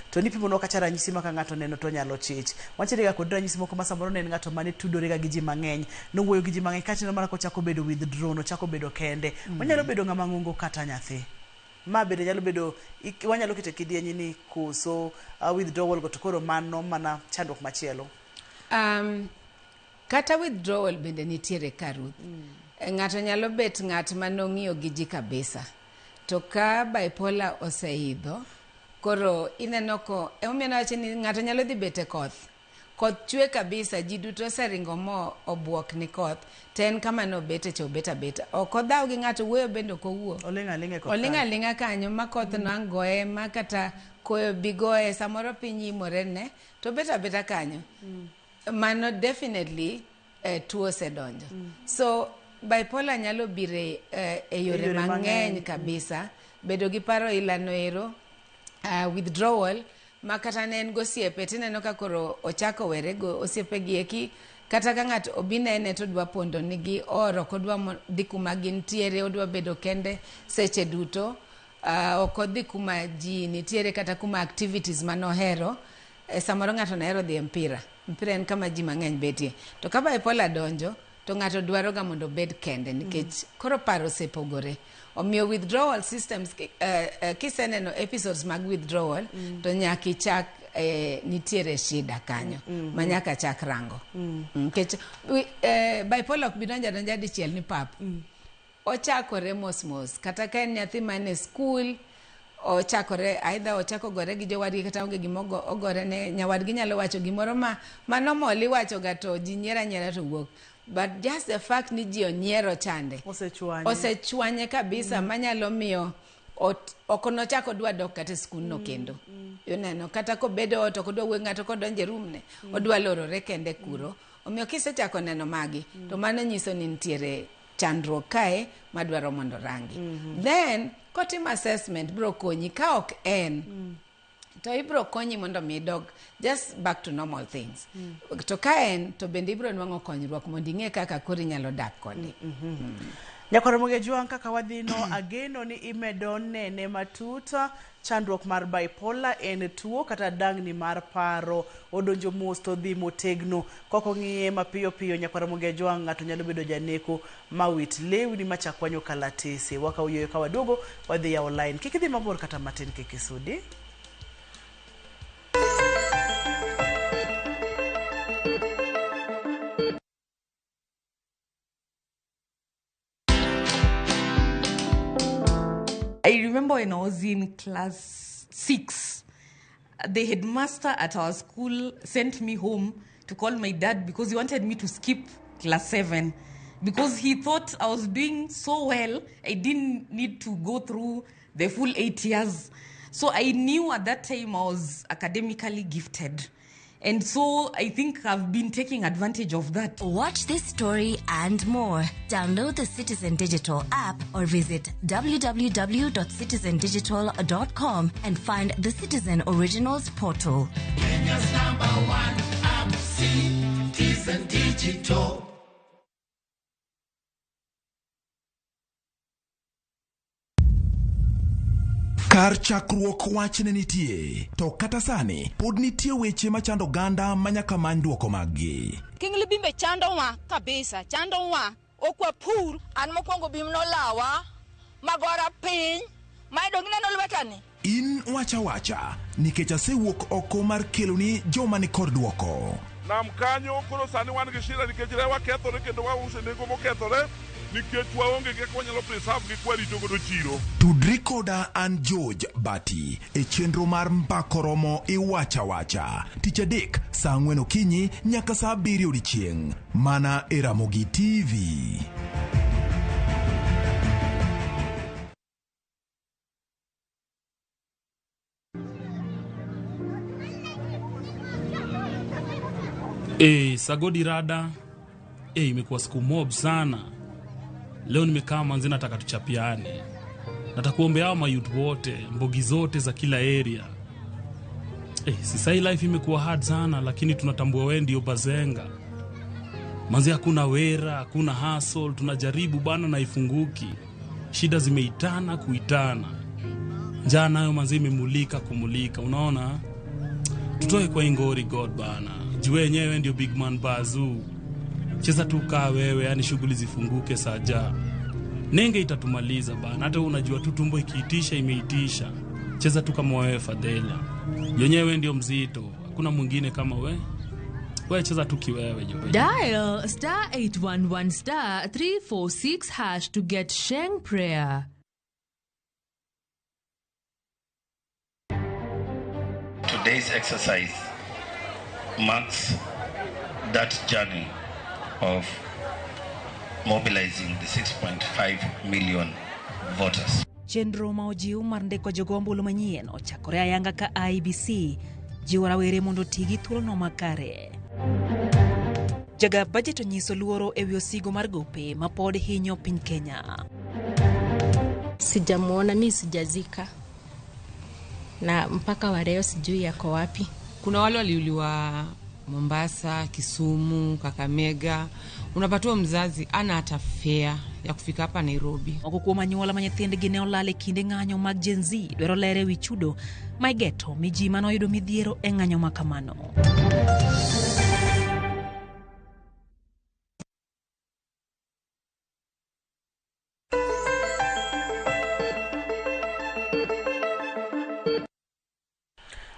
S1: To ni pimo kacha ranyisi ma ka ng'ato neno to nyalo chich. Wantiere ga kod ranyisi moko ma samoro ne ng'ato mane tudore ga gi ji mang'eny. Nowuoyo gi ji mang'eny kata mana kochako bedo withdrawn, ochako bedo kende. Onyalo bedo ng'ama ng'ongo kata nyathi. Ma bende nyalo bedo wanyalo kete kidienye ni koso withdrawal go to koro mano mana chandruok machielo.
S2: Kata withdrawal bende nitiere Ruth. Ng'ato nyalo bet ng'at manong'iyo gi ji kabisa. To ka bipolar oseidho, koro ineno ko emomiyo wacho ni ng'ato nyalo dhi bete koth chwe kabisa, ji duto oseringo mo obwok ni koth, to en kama no bete cho beta. Ok odhaw gi ng'ato, wuoyo bende ok owuo. Olinga linga kanyo ma koth no angoe ma kata koyo bigoe samoro piny imore ne to beta kanyo. Mano definitely tuo sedonjo. So bipolar nyalo bire e yore mang'eny kabisa, bedo gi paro ilano ero, withdrawal ma kata ne en gosiepe tineno ka koro ochako were go osiepe gi eki, kata ka ng'ato obinene to dwa pondo nigi oro, kodwa dhi kuma gintiere, odwa bedo kende seche duto, ok odhi kuma ji nitiere kata kuma activities manohero. Samoro ng'ato nahero dhi mpira en kama ji mang'eny betie, to ka bipolar donjo to ng'ato dwaro ga mondo bed kende nikech koro paro osepogore. Omiyo withdrawal systems, kiseneno episodes mag withdrawal, to nyaki chak nitiere shida kanyo, manyaka chak rango. Bipolar ok bidonja dichiel ni pap. Ochakore mos, kata ka en nyathi mane school, ochakore either ochako gore gi jowadgi kata onge gimo ogore ne nyawadgi, nyalo wacho gimoro ma normal iwacho ga to ji nyiera to wuok. But just the fact ni ji onyiero chande osechwanye kabisa, manyalo miyo ok nochako dwa dok kata skul no kendo. Yoneno kata kobedo ot ok dwa wuoyo ng'ato kodonje room ne, odwa lorore kende kuro. Omiyo kisechako neno magi to mano nyiso ni nitiere chandruok kae madwaro mondo rangi. Then kotim assessment bro konyi, ka ok en to ibro konyi mondo mi dog just back to normal things. To ka en to bende ibro nwang'o konyruok mondo ing'e kaka kori nyalo dak kode.
S1: Nyakwaro Muge Jwang, kaka wadhino ageno ni imedo nene matuta chandruok mar bipolar en tuo kata dangni mar paro, odonjo mos to dhi motegno. Koko ng'iye mapiyo Nyakwaro Muge Jwang, ng'ato nyalo bedo janeko mawit lewni machakwanyo kalatese. Waka uyoyo ka wadogo wadhi ya online. Kiki dhi mabor kata matin kikisudi.
S13: I remember when I was in class 6, the headmaster at our school sent me home to call my dad because he wanted me to skip class 7 because he thought I was doing so well. I didn't need to go through the full 8 years. So I knew at that time I was academically gifted. And so I think I've been taking advantage of that.
S6: Watch this story and more. Download the Citizen Digital app or visit www.citizendigital.com and find the Citizen Originals portal.
S8: Kenya's #1 app, Citizen Digital.
S3: Kar chakruok wach ne nitie, to kata sani pod nitie weche machando ganda manyaka many duoko maggi.
S14: Kingli bimbe chando wa kabisa, chando wa okwa pur an mokwongo bim no lawa magora piny maidongine no lwetani.
S3: In wacha nikech asewuok oko mar keloni joma ni kod duoko.
S15: Nam kanyo koro sani wan gi shida nikech rewa kethore kendo wause nego mokethore nikech waonge gi kwanyalo preserve gi kwarito godo chiro.
S3: Tudri koda an George Bati e chenro mar Mbakoromo Iwacha tich adek saa 4 okinyi nyaka saa 7 odiechieng' mana e Ramogi TV.
S16: Sagodi rada. Imekuwa siku mob sana. Leo nimekaa manzi nataka tuchapiane. Nataka kuombea hao mayouth wote, mbogi zote za kila area. Sasa hii life imekuwa hard sana, lakini tunatambua wewe ndio bazenga. Manzi hakuna wera, hakuna hustle, tunajaribu bana na ifunguki. Shida zimeitana kuitana. Njaa nayo manzi imemulika kumulika, unaona? Tutoe kwa ingori God bana. Jue wenyewe ndio big man Bazoo. Cheza tu kaa wewe, yani shughuli zifunguke saja. Nenge itatumaliza bana. Hata unajua tu tumbo ikiitisha imeitisha. Cheza tu kama wewe Fadela. Yenyewe ndio mzito. Hakuna mwingine kama wewe. Wewe cheza tu kiwewe jobe.
S17: Dial *811 *346# to get Sheng Prayer.
S18: Today's exercise marks that journey of mobilizing the 6.5 million voters.
S19: Chenro ma ojiw mar ndiko jogombulu manyien ochakore ayanga ka IBC jiwo rawere mondo tigi thuolono makare. Jaga budget onyiso luoro ewi osigo mar gope ma pod hinyo piny Kenya.
S20: Sijamuona, mimi sijazika. Na mpaka wa leo sijui yako wapi.
S21: Kuna wale waliuliwa Mombasa, Kisumu, Kakamega. Unapatiwa mzazi ana hata fare ya kufika hapa Nairobi.
S19: Oko kuoma nyuola ma nyithindgi ne olal e kinde ng'anyo mag Gen Z dwaro lere wi chudo ma igeto mi ji manoyudo midhiero e ng'anyo ma kamano.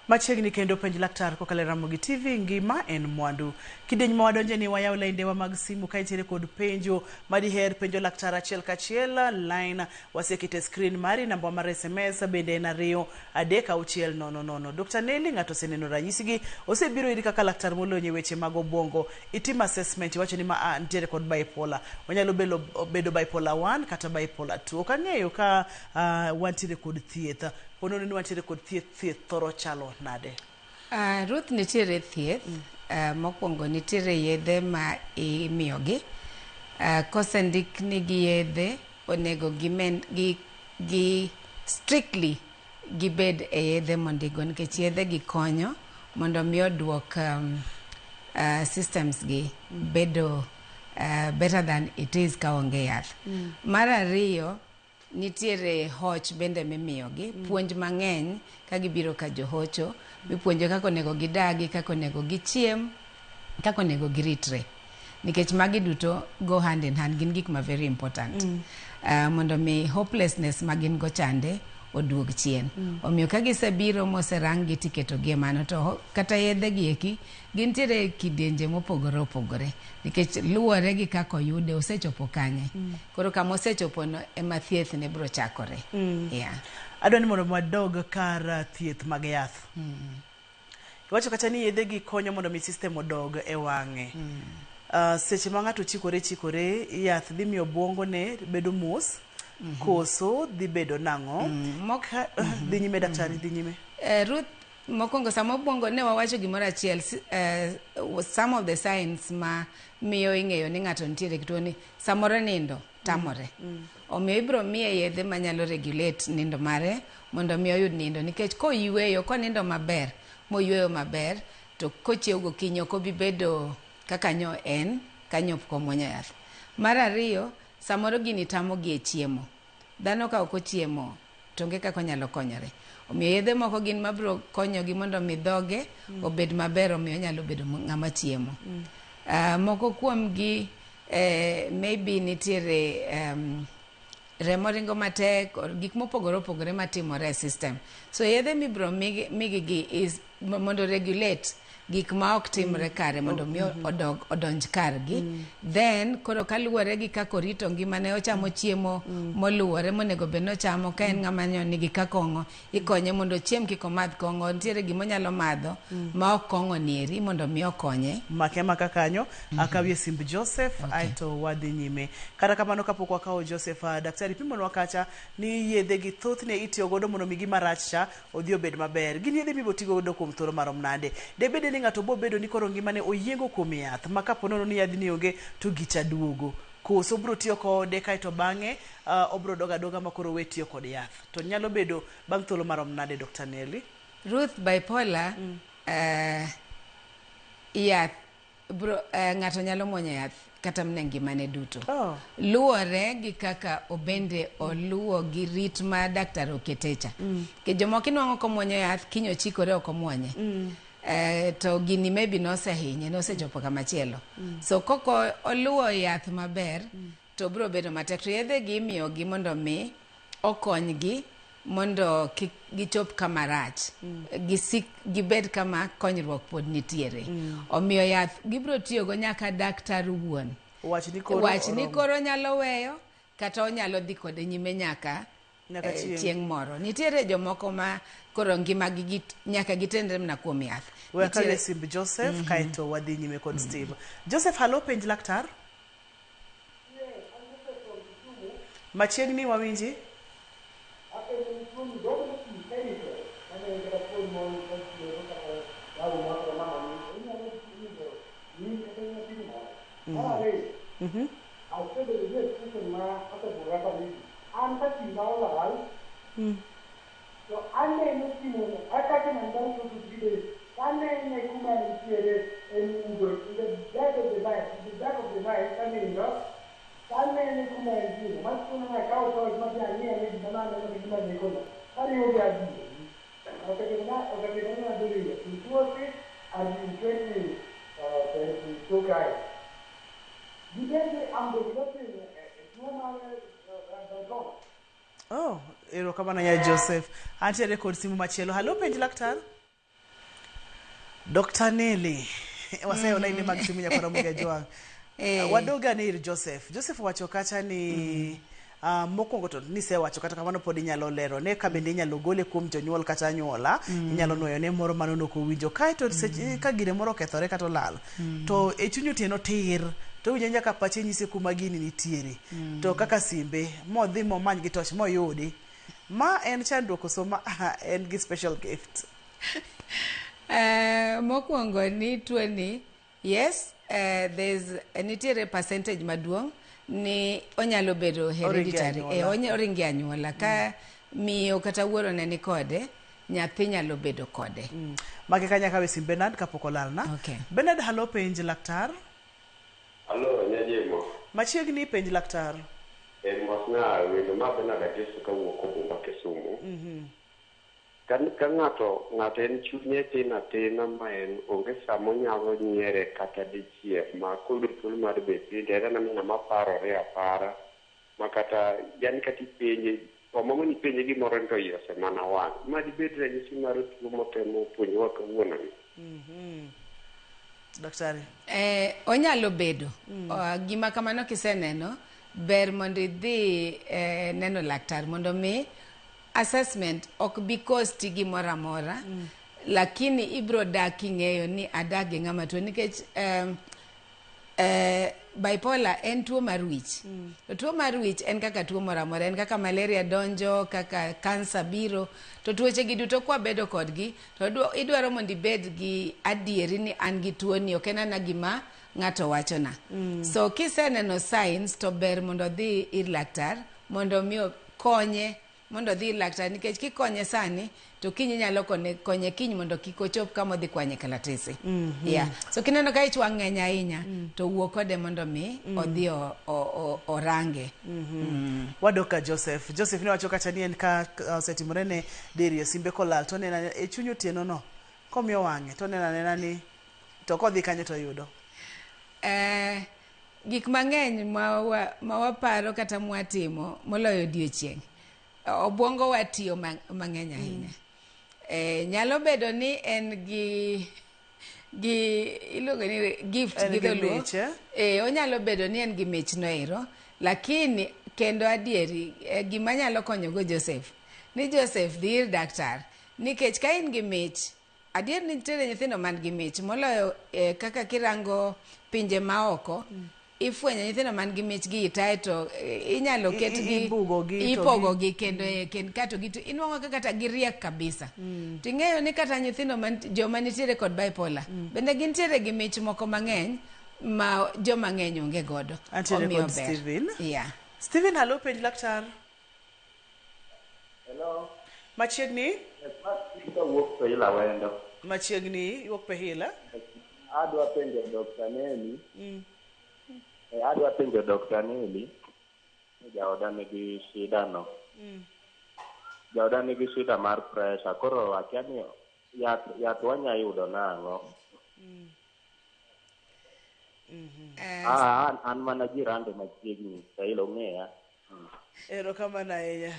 S1: Machiegni kendo penj laktar kokale Ramogi TV ngima en mwandu. Kideny mawadonje ni wayaw laindewa mag simu kaitiere kod penjo madiher penjo laktar achiel kachiel line wasiekite screen mari namba mar SMS bende en 23600. Dr. Nelly ngato seneno ranyisigi osebiro iri kaka laktar molonye weche mag obwongo. Itim assessment wacho ni ma ntiere kod bipolar. Onyalo bedo bipolar 1 kata bipolar 2. Okang'eyo ka wantiere kod thieth. Pono ni wantiere kod thieth thoro chalo nade?
S2: Ruth nitiere thieth. Mokwongo nitiere yedhe ma imiyogi. Kosendik nigi yedhe onego gi strictly gibed e yedhe mondigo nikech yedhe gi konyo mondo mi oduok systems gi bedo better than it is ka onge yath. Mar ariyo nitiere hoch bende mimiyogi, puonj mang'eny ka gibiro ka johocho, mipuonjo kako nego gidagi, kako nego gichiem, kako nego giritre. Nikech magi duto go hand in hand, gin gik ma very important. Mondo mi hopelessness magin go chande oduog chien. Omiyo ka gisebiro moserang gi tiketo gi mano to kata yedhe gi eki gintiere kidenje mopogore opogore nikech luwore gi kako yude osechopo kanye. Koro kama osechopo no ema thieth ne bro chakore.
S1: Adwani mondo mwadog kar thieth mag yath. Iwacho kata ni yedhe gi konyo mondo mi system odog e wang'e. Seche ma ng'ato chikore yath dhi miyo obwongo ne bedo mos. Koso dhi bedo nang'o? Dhi nyime daktari, dhi nyime.
S2: Ruth, mokwongo sama obwongo ne wawacho gimoro achiel, some of the signs ma miyo ing'eyo ni ng'ato nitiere kituo ni samoro nindo tamore. Omiyo ibro miye yedhe manyalo regulate nindo mare mondo miyo oyud nindo nikech koyweyo konindo maber moyweyo maber to kochiew gokinyi ok obi bedo kaka nyo en kanyo komwonyo yath. Mar ariyo, samoro gini tamo gi e chiemo. Dhano ka ok ochiemo to onge kaka onyalo konyore. Omiyo yedhe moko gin mabro konyogi mondo mi dhoge obed maber, omiyo nyalo bedo ng'ama chiemo. Moko kuom gi maybe nitiere remo ringo matek or gik mopogore opogore matimore e system. So yedhe mibro migi gi is mondo regulate gik ma ok timre kare mondo mi odonj kargi. Then koro kaluwore gi kako rito ngimane ochamo chiemo moluwore monego bed nochamo, ka en ng'ama nigi kakong'o ikonye mondo chiem kik omadh kong'o. Nitiere gimonyalo madho ma ok kong'o nieri mondo mi okonye.
S1: Make maka kanyo akawie simb Joseph aito wadhi nyime. Kata kamano kapok wakawo Joseph, daktari pimonwa kacha ni yedhe gi thothne itiyo godo mondo mi gima rachcha odhi obed maber. Gin yedhe mibotigo godo kuom thuolo marom nade? Debede ni ng'ato bo bedo ni koro ngimane oyiengo kuom yath ma kaponono ni yadhni onge to gicha duogo. Koso bro tiyo kode kaito bang'e obro doga ma koro we tiyo kod yath. To nyalo bedo bang' thuolo marom nade Dr. Nelly?
S2: Ruth, bipolar yath bro ng'ato nyalo muonyo yath kata mne ngimane duto. Luwore gi kaka obende oluwo gi rit ma daktar oketecha. Ke jomoko inwang'o komuonyo yath kinyo chikore ok omuonye. To gini maybe nosehinye, nosechopo kamachielo. So koko oluwo yath maber to bro bedo matek. To yedhe gi imiyogi mondo mi okonygi mondo kik gichop kama rach. Gibed kama konyruok pod nitiere. Omiyo yath gibro tiyogo nyaka daktar wuon.
S1: Wach ni
S2: koro nyalo weyo kata onyalo dhi kode nyime nyaka chieng' moro. Nitiere jomoko ma koro ngimagi nyaka gitendre mna kuom yath.
S1: Wakale simb Joseph kaito wadhi nyime kod Steve. Joseph, halo penj laktar. Machiegni wawinji? Oh, ero kamano ya Joseph. Antiere kod simu machielo. Halo penj laktar. Dr. Nelly. Wasayo na ile mag simu nyakora mga juang. Wadoga ni Joseph. Joseph wacho kacha ni mokwongo to nise wacho kata kamano pod inyalo lero ne ka bende inyalo gole kuom jonyuol kata anyuola inyalo nuoyo ne moro manono ko winjo kae to ka gire moro kethore kata olal to e chunyu tieno tir to winjo nyaka pache nyise kuma gini nitiere to kaka simbe modhi momany gi toch moyudi ma en chandruok koso ma en gi special gift.
S2: Mokwongo ni tuoni yes there's nitiere percentage maduong' ni onyalo bedo hereditary oringi anyuola ka miyo kata wuoro ne ni kode nyathi nyalo bedo kode.
S1: Mage kanya kawe sim Bernard kapok olalna. Bernard, halo penj laktar.
S5: Halo nyajimo.
S1: Machiegni penj laktar.
S5: Mosna wendo ma Bernard ateso ka wuok Obumba Kisumu. Ka ng'ato en chunye tina ma en onge samo nyalo nyiere kata dichiel ma koyudo thuolo mar bet piny en ng'ama parore apara ma kata yani kata ipenje omomo ni penje gimoro to iye osemana wang' ma dibed ranyisi mar tuo motemo puonjowa kawuono ni.
S1: Daktari.
S2: Onyalo bedo. Gima kamano kiseneno ber mondo idhi neno laktar mondo mi assessment ok because tigi mora mora lakini ibro dak ing'eyo ni adage ng'ama tuo nikech bipolar en tuo mar wich. To tuo mar wich en kaka tuo mora mora, en kaka malaria donjo, kaka kansa biro, to tuoche gi duto kwa bedo kodgi to idwaro mondo ibed gi adieri ni an gi tuo ni ok en ana gima ng'ato wachona. So kiseneno signs to ber mondo dhi ir laktar mondo miyo konye mondo dhi laktar nikech kikonye sani to kiny nyalo konye kiny mondo kik ochop kama odhi kwanye kalatese. So kineno ka ichwang' ng'eny ahinya to wuo kode mondo mi odhi orange.
S1: Wadoka Joseph ne wacho kacha ni en ka osetimore ne deri simbe kolal to nena e chunyo tieno no komiyo wang'e to nena ni to kodhi kanyo to yudo
S2: gik mang'eny ma waparo kata mwatimo moloyo odiochieng'. Obwongo watiyo mang'eny ahinya. Nyalo bedo ni en gi iluongo ni gift gi dholuo. Onyalo bedo ni en gi mich no ero, lakini kendo adieri gima nyalo konyogo Joseph ni Joseph dhi ir daktar nikech ka in gi mich adier ni nitiere nyithindo man gi mich moloyo kaka kirango pinje maoko. Ifwenyo nyithindo man gi mich gi itae to inyalo ketgi ipogogi kendo kato gi to inwang'o kata giriek kabisa. Ting'eyo ni kata nyithindo joma nitiere kod bipolar bende gintiere gi mich moko mang'eny ma joma ng'eny onge godo.
S1: Omiyo ber. Steven, halo penj laktar.
S5: Hello.
S1: Machiegni?
S7: Kawuok to ila wendo.
S1: Machiegni wuok Pehila.
S7: Adwa penjo Dr. Neli. Adwa penjo Dr. Neli. Jaoda nigi shida no. Jaoda nigi shida mar pressure. Koro akiani yath wanya yudo nang'o. An mana jirande machiegni sailo ng'eya.
S1: Erokamano ahinya.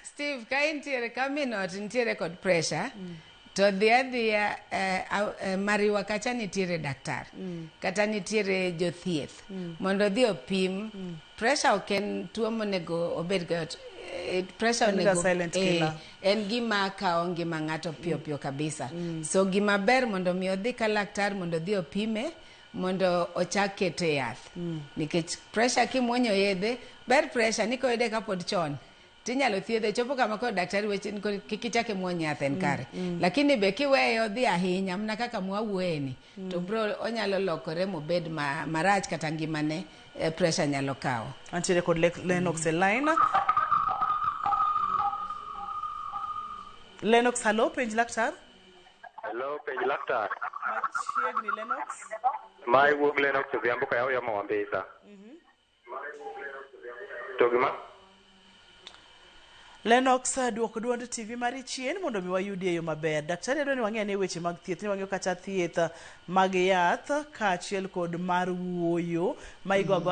S2: Steve, ka intiere kaminot nitiere kod pressure, to dhi adhiya mariwa kacha nitiere daktar, kata nitiere jothieth, mondo dhi opim. Pressure ok en tuo monego obed go. Pressure onego en gima kawo ngima ng'ato piyo piyo kabisa. So gima ber mondo mi odhi ka laktar mondo dhi opime, mondo ochak kete yath. Nikech pressure kimwonyo yedhe, ber pressure niko yedhe kapod chon. Tinyalo thiedhe chopo kama kod daktari weche kik ichake muonyo yath en kare. Lakini be kiweyo dhi ahinya mna kaka mwawueni, to bro onyalo lokore mobed marach kata ngimane pressure nyalo kawo.
S1: Antiere kod Lennox e line. Lennox, hello, penj laktar.
S22: Hello, penj laktar.
S1: Machiegni Lennox.
S22: Mai wuog Lennox odhiambo ka yawo yamo Wambisa. To gima?
S1: Lennox, duoko duond TV mari chien mondo mi wayudi e yo maber. Daktari adwa ni wang'e ne weche mag thieth, ni wang'eyo kata thieth mag yath kaachiel kod mar wuoyo ma igogo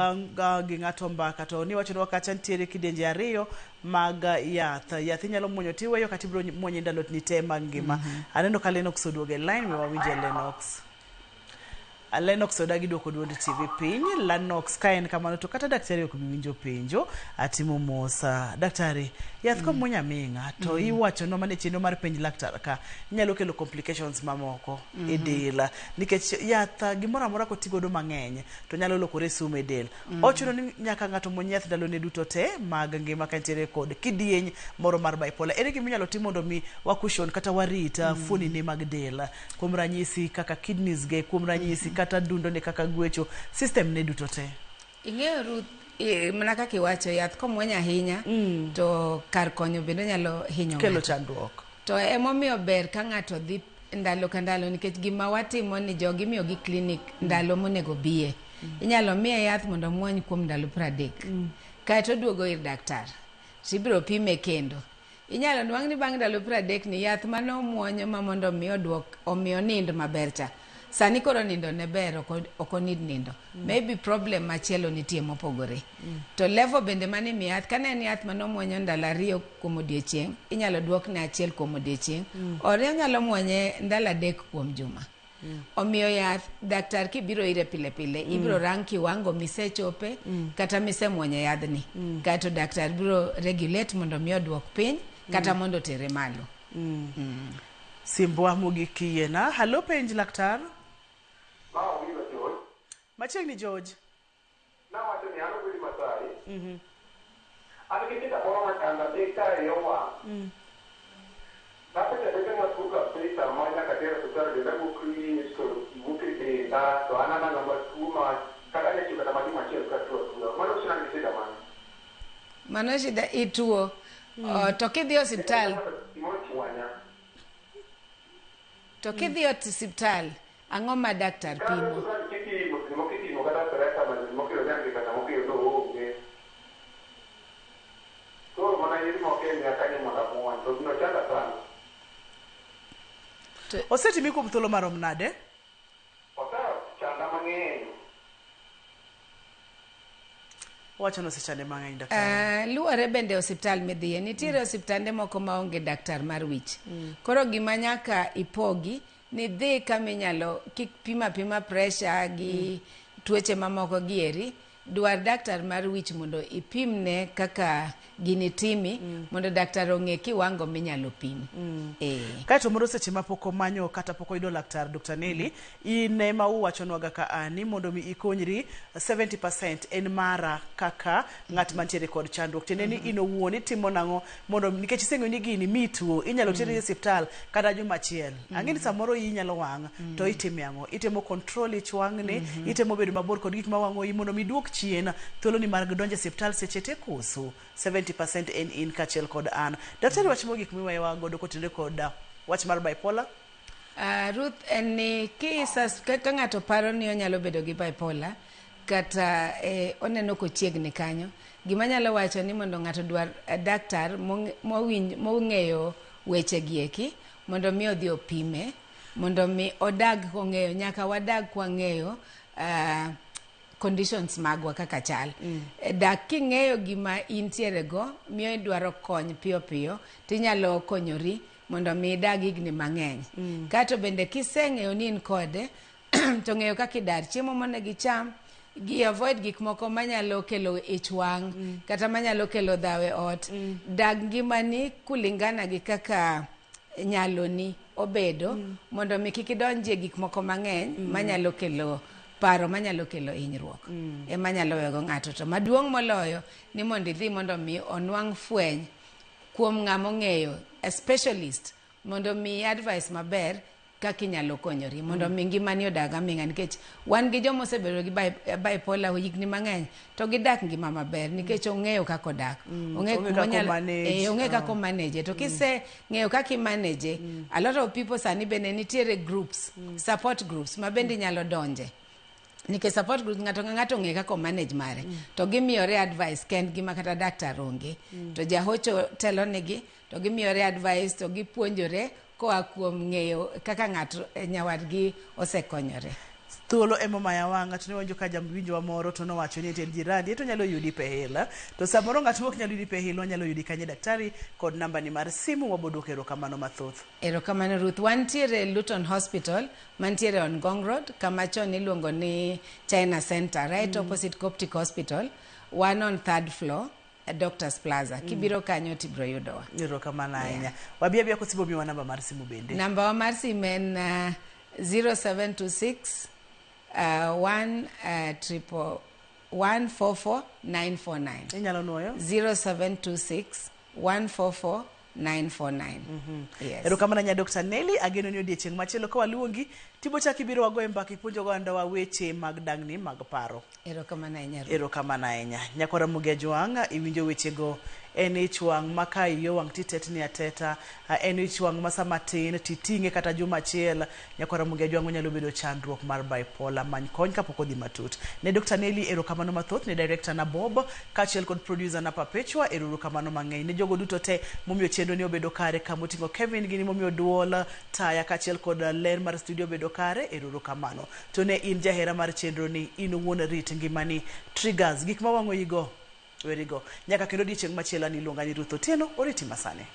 S1: gi ng'ato mbaka, to ni wachonwa kacha nitiere kidenje ariyo mag yath. Yath inyalo muonyo tiweyo kata ibiro muonyo ndalo ni te mag ngima. Aneno ka Lennox oduogo e line, mi wawinje Lennox. Lennox odagi duoko duond TV piny. Lennox ka en kamano to kata daktari ok winjo penjo atimo mosa. Daktari, yath ko muonya minga to iwacho no mane chenro mar penj laktar ka nyalo kelo complications mamoko e del, nikech yath gimoro amora ko tigodo mang'eny to nyalo lokore sumu e del. Ochuno ni nyaka ng'ato muony yath ndalo ne duto te mag ngima ka nitiere kod kidieny moro mar bipolar. Ere gima inyalo tim mondo mi wakushon kata warita fuoni ne mag del, kuom ranyisi kaka kidneys ge, kuom ranyisi kata dundo ne kaka gwecho, system ne duto te.
S2: Ing'eyo Ruth, mana kaka iwacho, yath komweny ahinya to kar konyo bende nyalo hinyo
S1: kelo chandruok.
S2: To emomiyo ber ka ng'ato dhi ndalo ka ndalo, nikech gima watimo ni jogi miyo gi clinic ndalo monego biye. Inyalo miye yath mondo muony kuom ndalo 30. Kaeto duogo ir daktar. Tibiro pime kendo. Inyalo nwang' ni bang' ndalo 30 ni yath mano muonyo ma mondo omiyo nind maber cha. Sani koro nindo ne ber, oko need nindo. Maybe problem machielo nitie mopogore. To level bende mani mi yath, kane ni yath mano muonyo ndalo 2 kuom odiochieng', inyalo duok ne 1 kuom odiochieng'. Ore nyalo muonye ndalo 3 kuom juma. Omiyo yath, daktar kibiro ire pile pile, ibiro rang kiwango misechope, kata misemuonye yadhni. Kato daktar biro regulate mondo mi oduok piny, kata mondo tere malo.
S1: Simbwa mugikiena. Hello, penj laktar. Machiegni George.
S7: Na wacho ni ano kweli masai. Ano kitita moro machanda deka yowa. Napenda deka matuka pesa moja katera tutara de nago kri so ibuke de da to anana na matuma kada ne chika tamati machel katwa. Mano sina nisida man.
S2: Mano shida ituo. To kidhi hospital. To kidhi hospital, ang'o ma daktar pimo?
S1: Osetimi kuom thuolo marom nade? Wacho no sechande mang'eny daktar.
S2: Luwore bende hospital midhiye. Nitiere hospitande moko maonge daktar mar wich. Koro gima nyaka ipogi ni dhi kama inyalo kik pima pressure gi tuoche mamoko gieri, dwar daktar mar wich mondo ipimne kaka gini timi, mondo daktar ong'e kiwango minyalo pim.
S1: Kaeto moro seche ma pok omanyo kata pok oyudo laktar Dr. Neli, in ema uwachonwaga ka ani mondo mi ikonyri 70% en mara kaka ng'at mantiere kod chandruok. Tiende ni in owuon itimo nang'o mondo, nikech iseng'eyo ni gini mituo inyalo teri e osiptal kata juma achiel. Ang'e ni samoro inyalo wang' to itimo ang'o? Itemo control ich wang'ni, itemo bedo mabor kod gik ma wang'o mondo mi duok chien thuolo ni mar donjo e osiptal seche te koso 70% en in kachiel kod an. Daktari wachmo gik miwewa godo kotenore kod wach mar bipolar?
S2: Ruth, en ni ka ng'ato paro ni onyalo bedo gi bipolar kata oneno kochiegni kanyo, gima nyalo wacho ni mondo ng'ato dwar daktar mong'eyo weche gieki mondo mi odhi opime, mondo mi odag kong'eyo, nyaka wadag kwang'eyo conditions magwa kaka chal. Dak king'eyo gima intiere go miyo idwaro kony piyo piyo tinyalo konyori mondo mi idag higni mang'eny. Kato bende kiseng'eyo ni in kode to ng'eyo kaka idar, chiemo monego icham, gi avoid gik moko manyalo kelo ich wang' kata manyalo kelo dhawe ot. Dag ngimani kulingana gi kaka nyaloni obedo mondo mi kik idonjie gik moko mang'eny manyalo kelo paro, manyalo kelo hinyruok. Ema nyalo wego ng'ato. To maduong' moloyo ni mondo idhi mondo mi onwang' fweny kuom ng'ama ong'eyo, a specialist, mondo mi advice maber kaka inyalo konyori mondo mi ngimani odag aming'a, nikech wan gi joma osebedo gi bipolar higni mang'eny to gidak ngima maber nikech ong'eyo kaka odak, ong'e kaka manage. To kiseng'eyo kaka manage, a lot of people sani bende nitiere groups, support groups ma bende nyalo donje. Nikech support group ng'ato ng'e kaka manage mare to gimiyore advice kend gima kata daktar onge, to jahocho telo negi to gimiyore advice to gipuonjore koa kuom ng'eyo kaka ng'ato nyawadgi osekonyore.
S1: Thuolo emomaya wang'a to ne wanjo ka jamwinjowa moro to nowacho ni en jirani to nyalo yudi pehila, to samoro ng'ato mok nyalo yudi pehila nyalo yudi kanye daktari kod namba ni mar simu. Waboduoko erokamano mathoth.
S2: Erokamano Ruth. Wantiere Luton Hospital mantiere on Ngong Road, kama chon iluongo ni China Center, right opposite Coptic Hospital, one on 3rd floor Doctors Plaza. Kibiro kanyo tibro yudowa.
S1: Erokamano ahinya. Wabia kosibo miwa namba mar simu bende.
S2: Namba wa mar simu en 0726 144-949.
S1: Inyalo nuoyo
S2: 0726 144-949. Yes.
S1: Erokamano nya Dr. Nelly, ageno ni odiechieng' machielo ka waluongi tibo chak ibiro wago mbaka ipuonjo godo weche mag dangni mag paro.
S2: Erokamano ahinya.
S1: Erokamano ahinya. Nyakora Mugia Jwang' iwinjo wechego. En ich wang' ma ka iyo wang' titetni ateta, en ich wang' ma sama tin titing'e kata juma achiel. Nyakora Mugia Jwang' nyalo bedo chandruok mar bipolar, many kony kapok odhi matut. Ne Dr. Nelly erokamano mathoth, ne director na Bob kachiel kod producer na Perpetua erokamano mang'eny. Ne jogo duto te momiyo chenro ni obedo kare, kamoting'o Kevin gini momiyo duol taya kachiel kod ler mar studio obedo kare erokamano. To ne in jahera mar chenro ni, in wuon rit ngimani, triggers gik ma wang'o igo werigo. Nyaka kendo odiechieng' machielo ni luonga ni Ruth Otieno, oriti masane.